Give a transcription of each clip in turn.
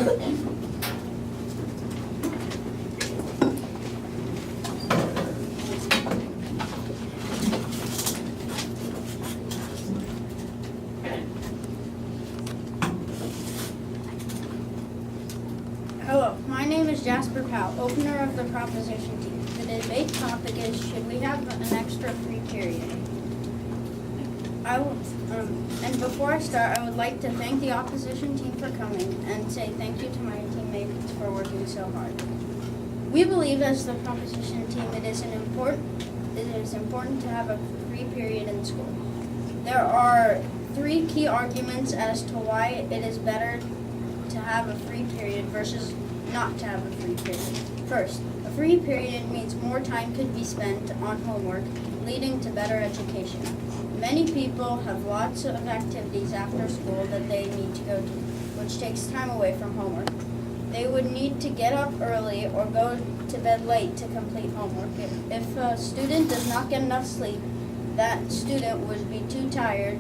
Hello, my name is Jasper Powell, opener of the proposition team. The debate topic is, should we have an extra free period? And before I start, I would like to thank the opposition team for coming and say thank you to my teammates for working so hard. We believe as the proposition team it is important to have a free period in school. There are 3 key arguments as to why it is better to have a free period versus not to have a free period. First, a free period means more time could be spent on homework, leading to better education. Many people have lots of activities after school that they need to go to, which takes time away from homework. They would need to get up early or go to bed late to complete homework. If a student does not get enough sleep, that student would be too tired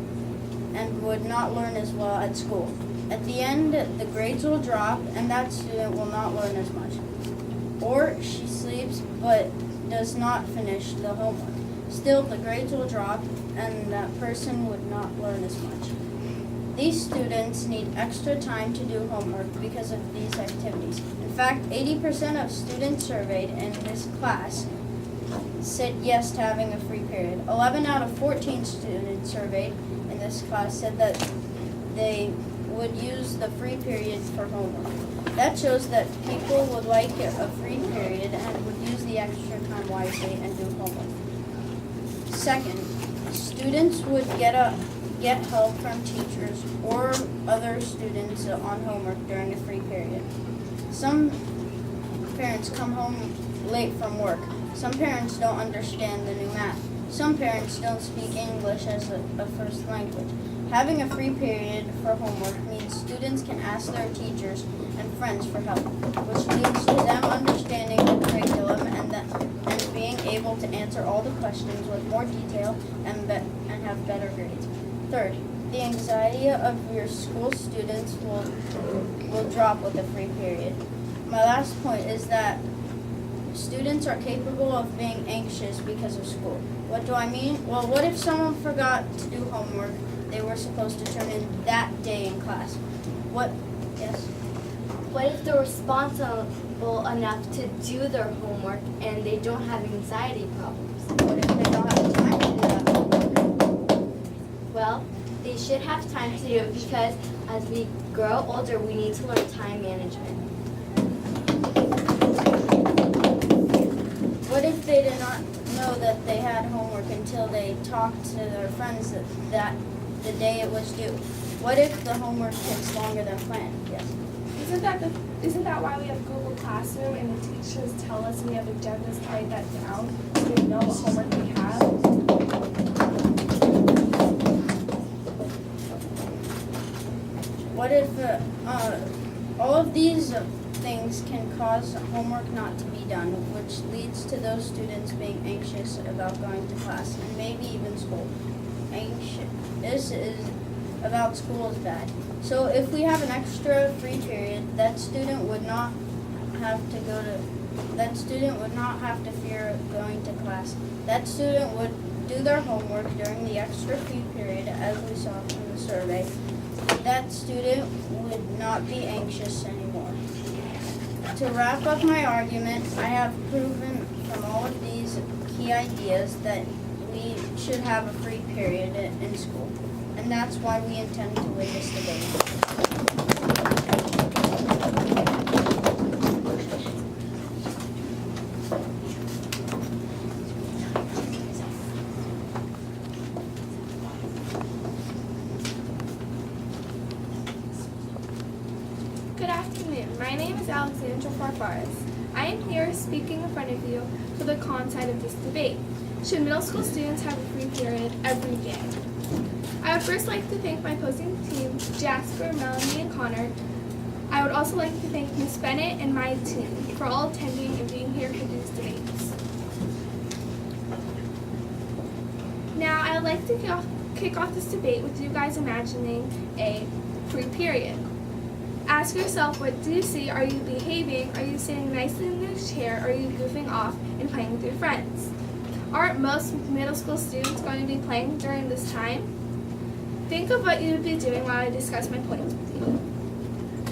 and would not learn as well at school. At the end, the grades will drop and that student will not learn as much. Or she sleeps but does not finish the homework. Still, the grades will drop and that person would not learn as much. These students need extra time to do homework because of these activities. In fact, 80% of students surveyed in this class said yes to having a free period. 11 out of 14 students surveyed in this class said that they would use the free period for homework. That shows that people would like a free period and would use the extra time wisely and do homework. Second, students would get help from teachers or other students on homework during a free period. Some parents come home late from work. Some parents don't understand the new math. Some parents don't speak English as a first language. Having a free period for homework means students can ask their teachers and friends for help, which leads to them understanding the curriculum and being able to answer all the questions with more detail and have better grades. Third, the anxiety of your school students will drop with a free period. My last point is that students are capable of being anxious because of school. What do I mean? Well, what if someone forgot to do homework they were supposed to turn in that day in class? Yes? What if they're responsible enough to do their homework and they don't have anxiety problems? What if they don't have time to do that? Well, they should have time to do it because as we grow older, we need to learn time management. What if they did not know that they had homework until they talked to their friends that the day it was due? What if the homework takes longer than planned? Yes. Isn't that why we have Google Classroom and the teachers tell us we have agendas to write that down so we know what homework we have? What if all of these things can cause homework not to be done, which leads to those students being anxious about going to class and maybe even school. This is about school is bad. So if we have an extra free period, that student would not have to fear going to class. That student would do their homework during the extra free period, as we saw from the survey. That student would not be anxious anymore. To wrap up my argument, I have proven from all of these key ideas that we should have a free period in school. And that's why we intend to win this debate. Good afternoon. My name is Alexandra Farfaris. I am here speaking in front of you for the con side of this debate. Should middle school students have a free period every day? I would first like to thank my opposing team, Jasper, Melanie, and Connor. I would also like to thank Ms. Bennett and my team for all attending and being here for these debates. Now, I would like to kick off this debate with you guys imagining a free period. Ask yourself, what do you see? Are you behaving? Are you sitting nicely in your chair? Or are you goofing off and playing with your friends? Aren't most middle school students going to be playing during this time? Think of what you would be doing while I discuss my points with you.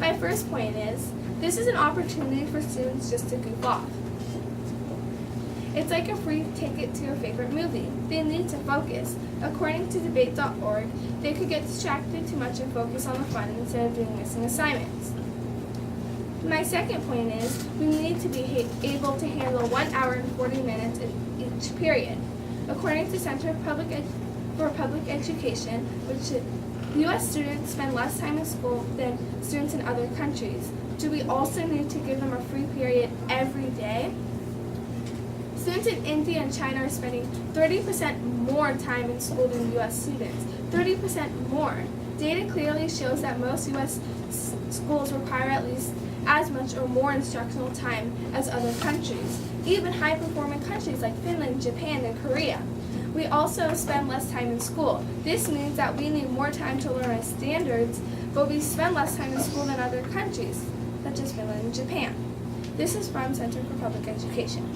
My first point is, this is an opportunity for students just to goof off. It's like a free ticket to your favorite movie. They need to focus. According to debate.org, they could get distracted too much and focus on the fun instead of doing missing assignments. My second point is, we need to be able to handle 1 hour and 40 minutes in each period. According to Center for Public Education, which U.S. students spend less time in school than students in other countries. Do we also need to give them a free period every day? Students in India and China are spending 30% more time in school than U.S. students. 30% more. Data clearly shows that most U.S. schools require at least as much or more instructional time as other countries, even high-performing countries like Finland, Japan, and Korea. We also spend less time in school. This means that we need more time to learn our standards, but we spend less time in school than other countries, such as Finland and Japan. This is from Center for Public Education.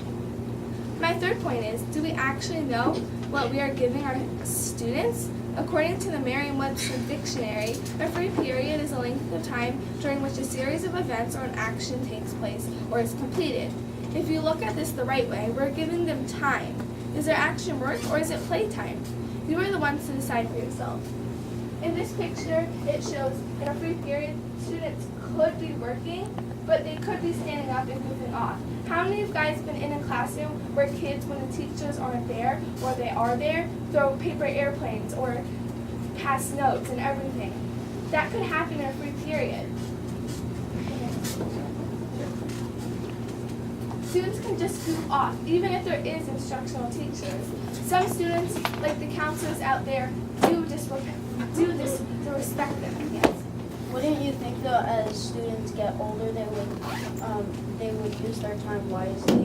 My third point is, do we actually know what we are giving our students? According to the Merriam-Webster Dictionary, a free period is a length of time during which a series of events or an action takes place or is completed. If you look at this the right way, we're giving them time. Is their action work or is it playtime? You are the ones to decide for yourself. In this picture, it shows in a free period, students could be working, but they could be standing up and goofing off. How many of you guys have been in a classroom where kids, when the teachers aren't there, or they are there, throw paper airplanes or pass notes and everything? That could happen in a free period. Students can just goof off, even if there is instructional teachers. Some students, like the counselors out there, do this to respect them. Yes. Wouldn't you think though, as students get older, they would use their time wisely?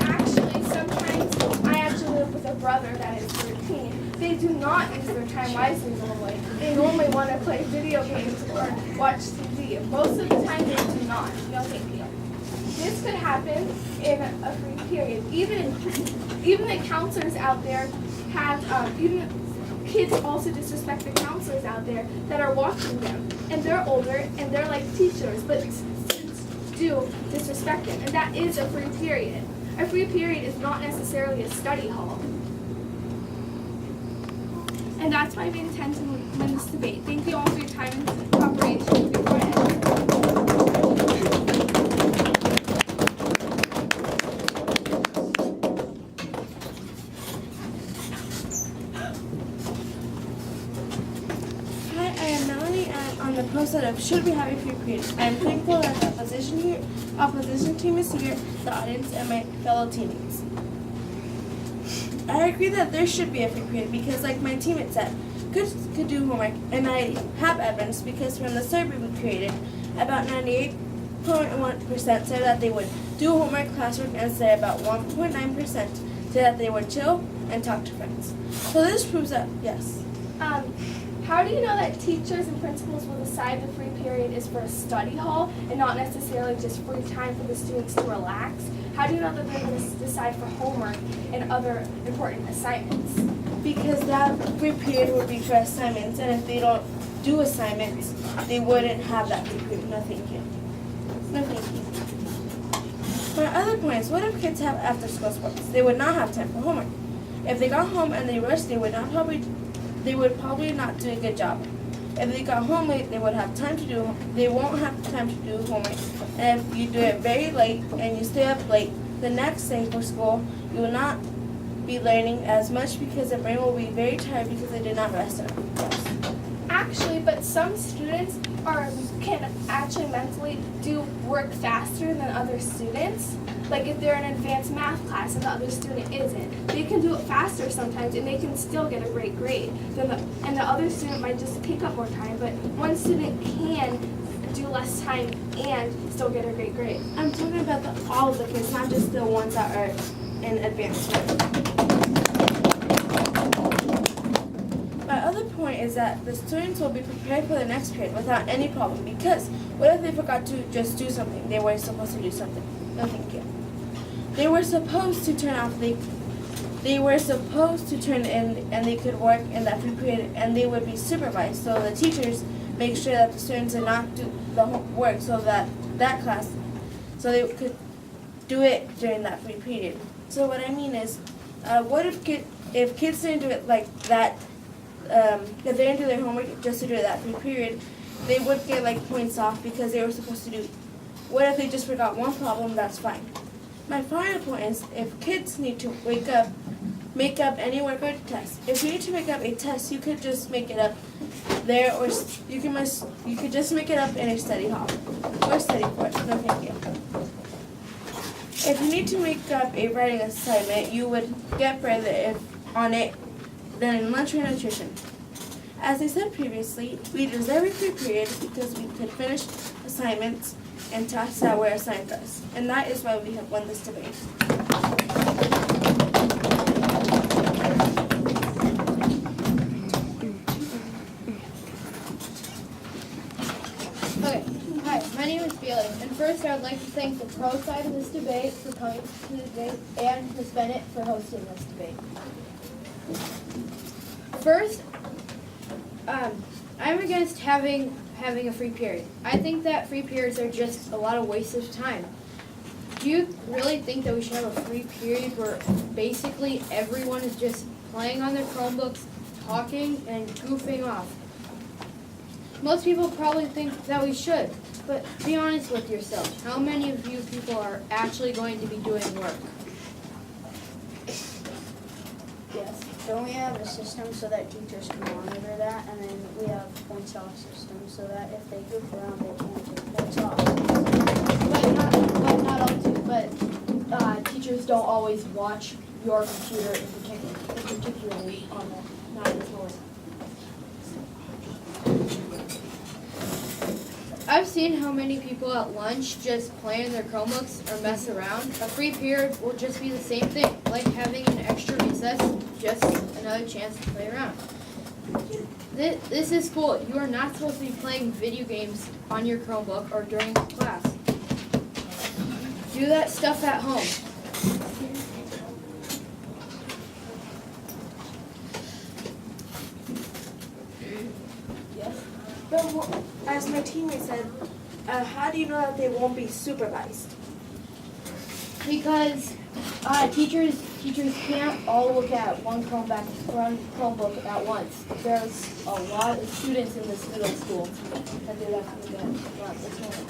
Actually, sometimes I actually live with a brother that is 13. They do not use their time wisely normally. They normally want to play video games or watch TV. Most of the time, they do not. No, thank you. This could happen in a free period. Even the counselors out there have, even kids also disrespect the counselors out there that are watching them. And they're older and they're like teachers, but students do disrespect them. And that is a free period. A free period is not necessarily a study hall. And that's why we intend to win this debate. Thank you all for your time and cooperation. Go ahead. On the post of should we have a free period. I am thankful that the opposition team is here, the audience, and my fellow teammates. I agree that there should be a free period because, like my teammate said, kids could do homework, and I have evidence because from the survey we created, about 98.1% said that they would do homework, classwork, and say about 1.9% said that they would chill and talk to friends. So this proves that yes. How do you know that teachers and principals will decide the free period is for a study hall and not necessarily just free time for the students to relax? How do you know that they're going to decide for homework and other important assignments? Because that free period would be for assignments, and if they don't do assignments, they wouldn't have that free period. No, thank you. No, thank you. My other point is, what if kids have after-school sports? They would not have time for homework. If they got home and they rushed, they would probably not do a good job. If they got home late, they won't have time to do homework. And if you do it very late and you stay up late, the next day for school, you will not be learning as much because the brain will be very tired because they did not rest enough. Actually, but some students can actually mentally do work faster than other students. Like if they're in an advanced math class and the other student isn't, they can do it faster sometimes and they can still get a great grade. And the other student might just take up more time, but one student can do less time and still get a great grade. I'm talking about all of the kids, not just the ones that are in advanced math. My other point is that the students will be prepared for the next period without any problem. Because what if they forgot to just do something? They were supposed to do something. No, thank you. They were supposed to turn off. They were supposed to turn in, and they could work in that free period, and they would be supervised. So the teachers make sure that the students did not do the work, so that class, so they could do it during that free period. So what I mean is, what if kids didn't do it like that? If they didn't do their homework just to do that free period, they would get like points off because they were supposed to do. What if they just forgot one problem? That's fine. My final point is, if kids need to make up any work or test. If you need to make up a test, you could just make it up there, or you could just make it up in a study hall or study course. No thank you. If you need to make up a writing assignment, you would get further on it than in lunch or nutrition. As I said previously, we deserve a free period because we could finish assignments and tasks that were assigned us. And that is why we have won this debate. Okay, hi, my name is Bailey, and first I would like to thank the pro side of this debate for coming to the debate and Ms. Bennett for hosting this debate. First, I'm against having a free period. I think that free periods are just a lot of waste of time. Do you really think that we should have a free period where basically everyone is just playing on their Chromebooks, talking, and goofing off? Most people probably think that we should, but be honest with yourself. How many of you people are actually going to be doing work? Yes. Don't we have a system so that teachers can monitor that, and then we have points off system so that if they goof around, they can't take points off? But teachers don't always watch your computer particularly on the 9 to 4. I've seen how many people at lunch just play on their Chromebooks or mess around. A free period will just be the same thing, like having an extra recess, just another chance to play around. This is school. You are not supposed to be playing video games on your Chromebook or during class. Do that stuff at home. Yes. But as my teammate said, how do you know that they won't be supervised? Because teachers can't all look at one Chromebook at once. There's a lot of students in this middle school that they have to look at this one.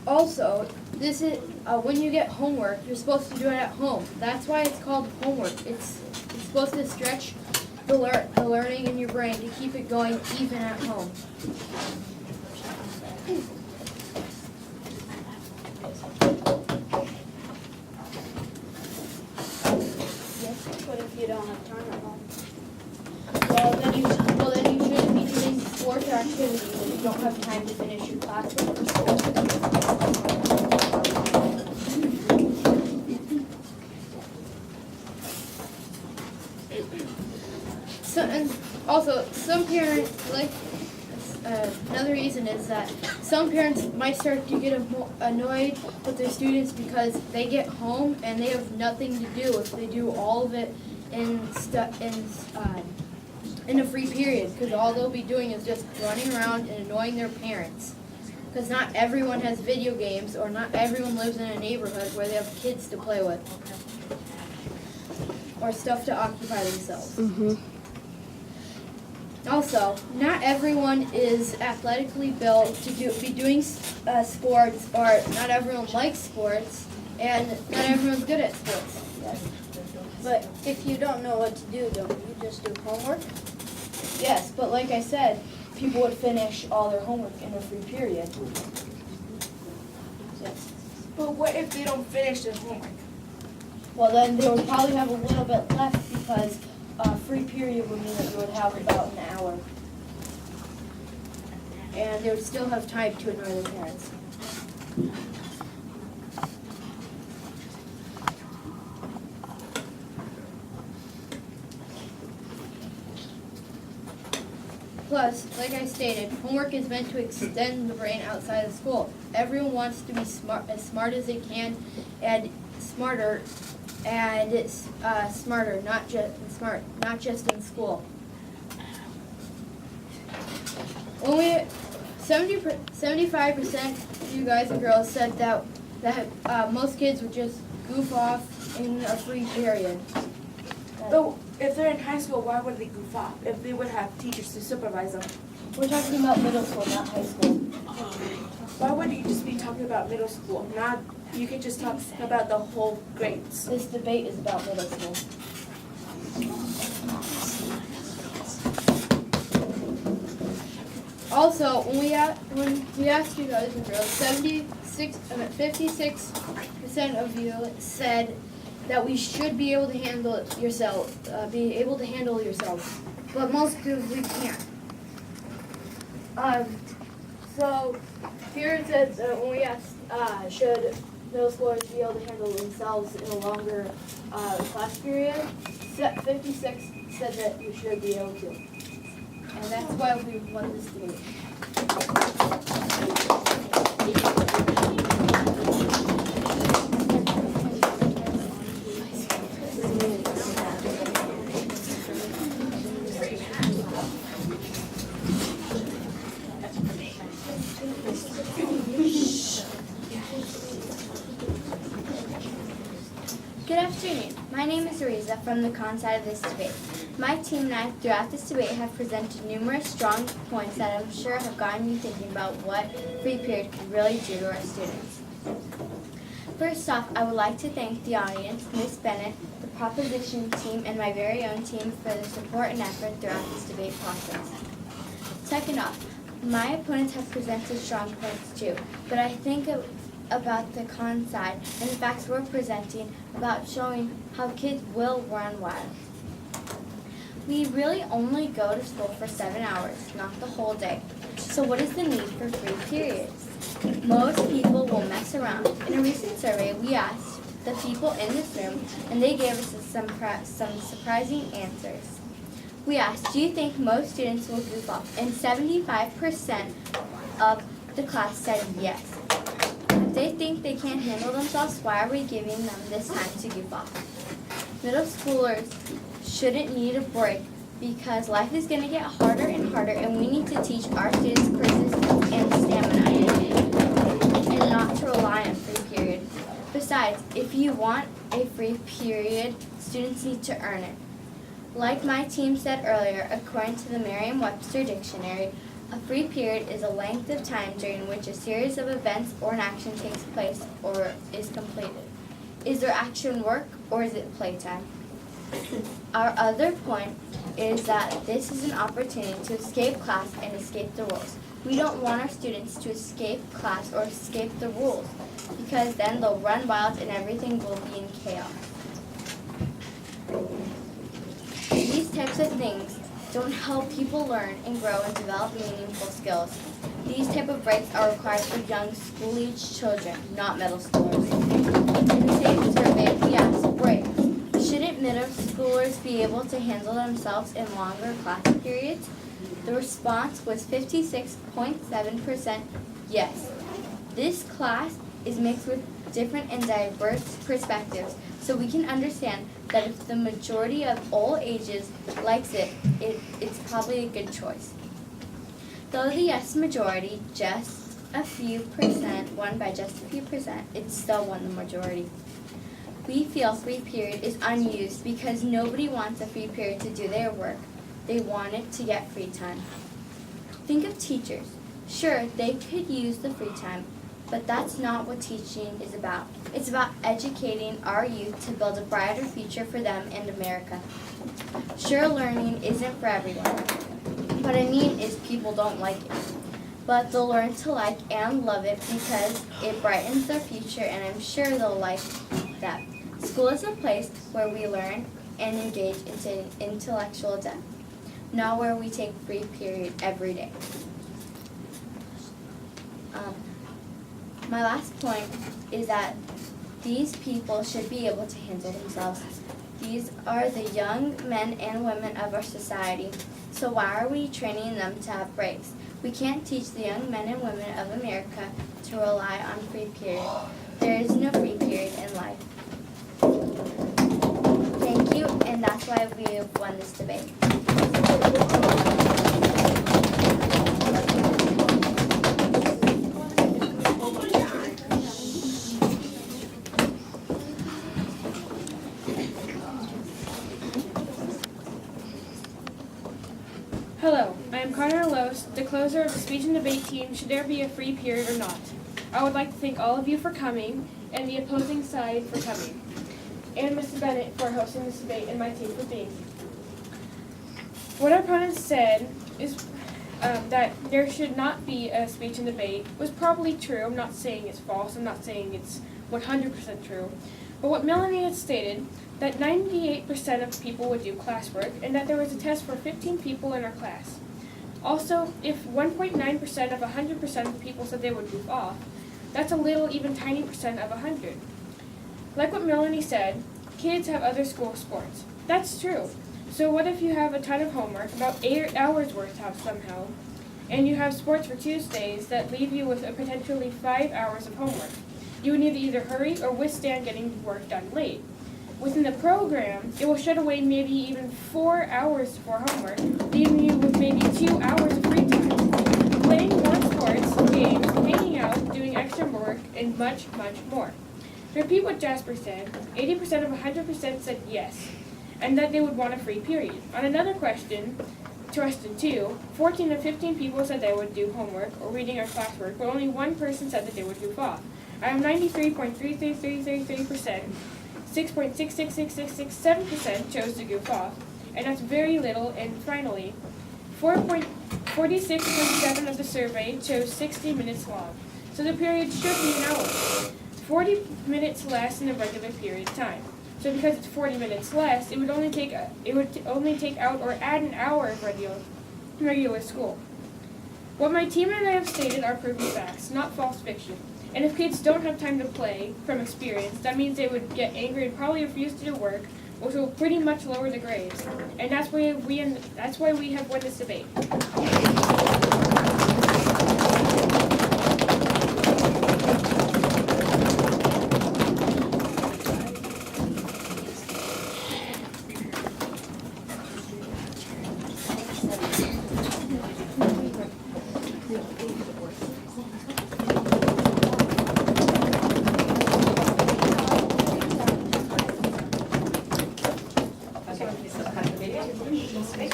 Also, this is when you get homework, you're supposed to do it at home. That's why it's called homework. It's supposed to stretch the learning in your brain to keep it going even at home. What if you don't have time at home? Well, then you shouldn't be doing sports or activities if you don't have time to finish your classwork or school. So, and also, some parents, another reason is that some parents might start to get annoyed with their students because they get home and they have nothing to do if they do all of it in a free period, because all they'll be doing is just running around and annoying their parents. Because not everyone has video games, or not everyone lives in a neighborhood where they have kids to play with or stuff to occupy themselves. Mm-hmm. Also, not everyone is athletically built to be doing sports, or not everyone likes sports, and not everyone's good at sports. Yes. But if you don't know what to do, don't you just do homework? Yes, but like I said, people would finish all their homework in a free period. Yes. But what if they don't finish their homework? Well, then they would probably have a little bit left, because a free period would mean that you would have about an hour. And they would still have time to annoy their parents. Plus, like I stated, homework is meant to extend the brain outside of school. Everyone wants to be as smart as they can, and smarter, smarter, not just in school. Only 75% of you guys and girls said that most kids would just goof off in a free period. But if they're in high school, why would they goof off? If they would have teachers to supervise them, We're talking about middle school, not high school. why would you just be talking about middle school? Not, you could just talk about the whole grades. This debate is about middle school. Also, when we asked you guys and girls, 56% of you said that we should be able to handle yourselves, but most of we can't. So here it says when we asked, should middle schoolers be able to handle themselves in a longer class period, 56 said that you should be able to. And that's why we won this debate. Good afternoon. My name is Ariza from the con side of this debate. My team and I throughout this debate have presented numerous strong points that I'm sure have gotten you thinking about what free period could really do to our students. First off, I would like to thank the audience, Ms. Bennett, the proposition team, and my very own team for their support and effort throughout this debate process. Second off, my opponents have presented strong points too, but I think about the con side and the facts we're presenting about showing how kids will run wild. We really only go to school for 7 hours, not the whole day. So what is the need for free periods? Most people will mess around. In a recent survey, we asked the people in this room, and they gave us some surprising answers. We asked, do you think most students will goof off? And 75% of the class said yes. If they think they can't handle themselves, why are we giving them this time to goof off? Middle schoolers shouldn't need a break because life is going to get harder and harder, and we need to teach our students persistence and stamina and not to rely on free period. Besides, if you want a free period, students need to earn it. Like my team said earlier, according to the Merriam-Webster Dictionary, a free period is a length of time during which a series of events or an action takes place or is completed. Is there action work or is it playtime? Our other point is that this is an opportunity to escape class and escape the rules. We don't want our students to escape class or escape the rules because then they'll run wild and everything will be in chaos. These types of things don't help people learn and grow and develop meaningful skills. These type of breaks are required for young school-age children, not middle schoolers. In the same survey, we asked breaks. Shouldn't middle schoolers be able to handle themselves in longer class periods? The response was 56.7% yes. This class is mixed with different and diverse perspectives, so we can understand that if the majority of all ages likes it, it's probably a good choice. Though the yes majority, just a few percent, won by just a few percent, it still won the majority. We feel free period is unused because nobody wants a free period to do their work. They want it to get free time. Think of teachers. Sure, they could use the free time, but that's not what teaching is about. It's about educating our youth to build a brighter future for them and America. Sure, learning isn't for everyone. What I mean is people don't like it. But they'll learn to like and love it because it brightens their future, and I'm sure they'll like that. School is a place where we learn and engage into intellectual depth, not where we take free period every day. My last point is that these people should be able to handle themselves. These are the young men and women of our society. So why are we training them to have breaks? We can't teach the young men and women of America to rely on free period. There is no free period in life. Thank you, and that's why we have won this debate. Hello, I am Connor Los, the closer of the speech and debate team, should there be a free period or not. I would like to thank all of you for coming, and the opposing side for coming, and Mr. Bennett for hosting this debate, and my team for being here. What our opponents said is that there should not be a speech and debate was probably true. I'm not saying it's false, I'm not saying it's 100% true. But what Melanie had stated, that 98% of people would do classwork, and that there was a test for 15 people in our class. Also, if 1.9% of 100% of people said they would goof off, that's a little even tiny percent of 100. Like what Melanie said, kids have other school sports. That's true. So what if you have a ton of homework, about 8 hours worth of somehow, and you have sports for Tuesdays that leave you with a potentially 5 hours of homework? You would need to either hurry or withstand getting work done late. Within the program, it will shed away maybe even 4 hours for homework, leaving you with maybe 2 hours of free time. Playing more sports, games, hanging out, doing extra work, and much, much more. To repeat what Jasper said, 80% of 100% said yes, and that they would want a free period. On another question, question 2, 14 of 15 people said they would do homework or reading or classwork, but only one person said that they would goof off. I have 93.33333%. 6.666667% chose to goof off, and that's very little. And finally, 46.7% of the survey chose 60 minutes long. So the period should be an hour, 40 minutes less than the regular period time. So because it's 40 minutes less, it would only take out or add an hour of regular school. What my team and I have stated are proven facts, not false fiction. And if kids don't have time to play, from experience, that means they would get angry and probably refuse to do work, which will pretty much lower the grades. And that's why we have won this debate.